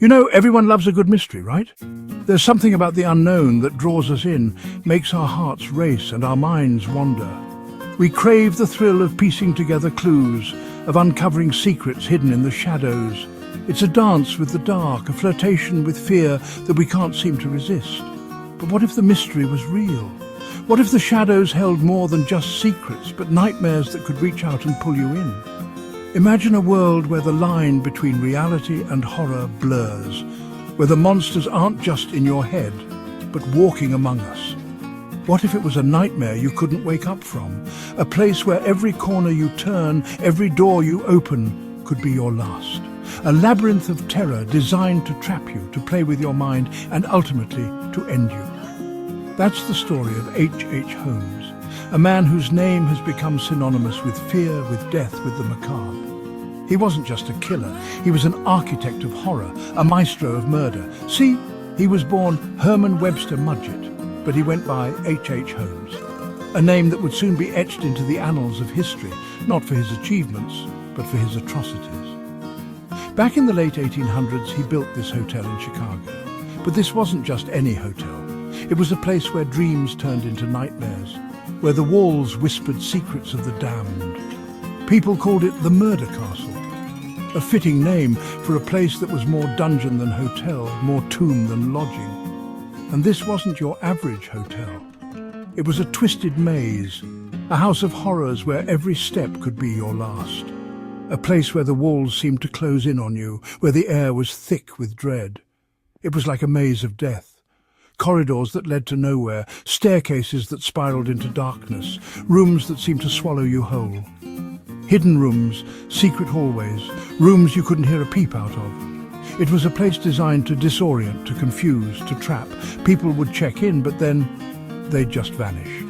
You know, everyone loves a good mystery, right? There's something about the unknown that draws us in, makes our hearts race and our minds wander. We crave the thrill of piecing together clues, of uncovering secrets hidden in the shadows. It's a dance with the dark, a flirtation with fear that we can't seem to resist. But what if the mystery was real? What if the shadows held more than just secrets, but nightmares that could reach out and pull you in? Imagine a world where the line between reality and horror blurs, where the monsters aren't just in your head, but walking among us. What if it was a nightmare you couldn't wake up from? A place where every corner you turn, every door you open, could be your last. A labyrinth of terror designed to trap you, to play with your mind, and ultimately to end you. That's the story of H. Holmes, a man whose name has become synonymous with fear, with death, with the macabre. He wasn't just a killer, he was an architect of horror, a maestro of murder. See, he was born Herman Webster Mudgett, but he went by H. Holmes, a name that would soon be etched into the annals of history, not for his achievements, but for his atrocities. Back in the late 1800s, he built this hotel in Chicago. But this wasn't just any hotel. It was a place where dreams turned into nightmares, where the walls whispered secrets of the damned. People called it the Murder Castle, a fitting name for a place that was more dungeon than hotel, more tomb than lodging. And this wasn't your average hotel. It was a twisted maze, a house of horrors where every step could be your last. A place where the walls seemed to close in on you, where the air was thick with dread. It was like a maze of death. Corridors that led to nowhere, staircases that spiraled into darkness, rooms that seemed to swallow you whole. Hidden rooms, secret hallways, rooms you couldn't hear a peep out of. It was a place designed to disorient, to confuse, to trap. People would check in, but then they'd just vanish,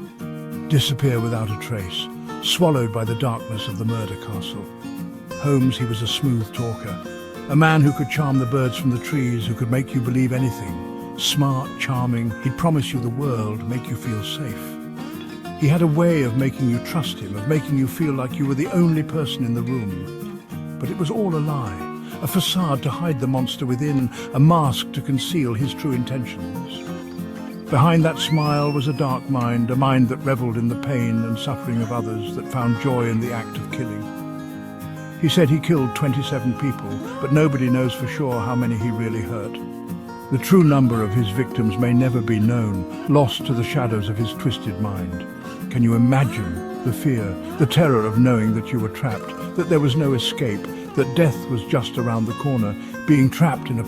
disappear without a trace, swallowed by the darkness of the murder castle. Holmes, he was a smooth talker, a man who could charm the birds from the trees, who could make you believe anything. Smart, charming, he'd promise you the world, make you feel safe. He had a way of making you trust him, of making you feel like you were the only person in the room. But it was all a lie, a facade to hide the monster within, a mask to conceal his true intentions. Behind that smile was a dark mind, a mind that reveled in the pain and suffering of others, that found joy in the act of killing. He said he killed 27 people, but nobody knows for sure how many he really hurt. The true number of his victims may never be known, lost to the shadows of his twisted mind. Can you imagine the fear, the terror of knowing that you were trapped, that there was no escape, that death was just around the corner, being trapped in a place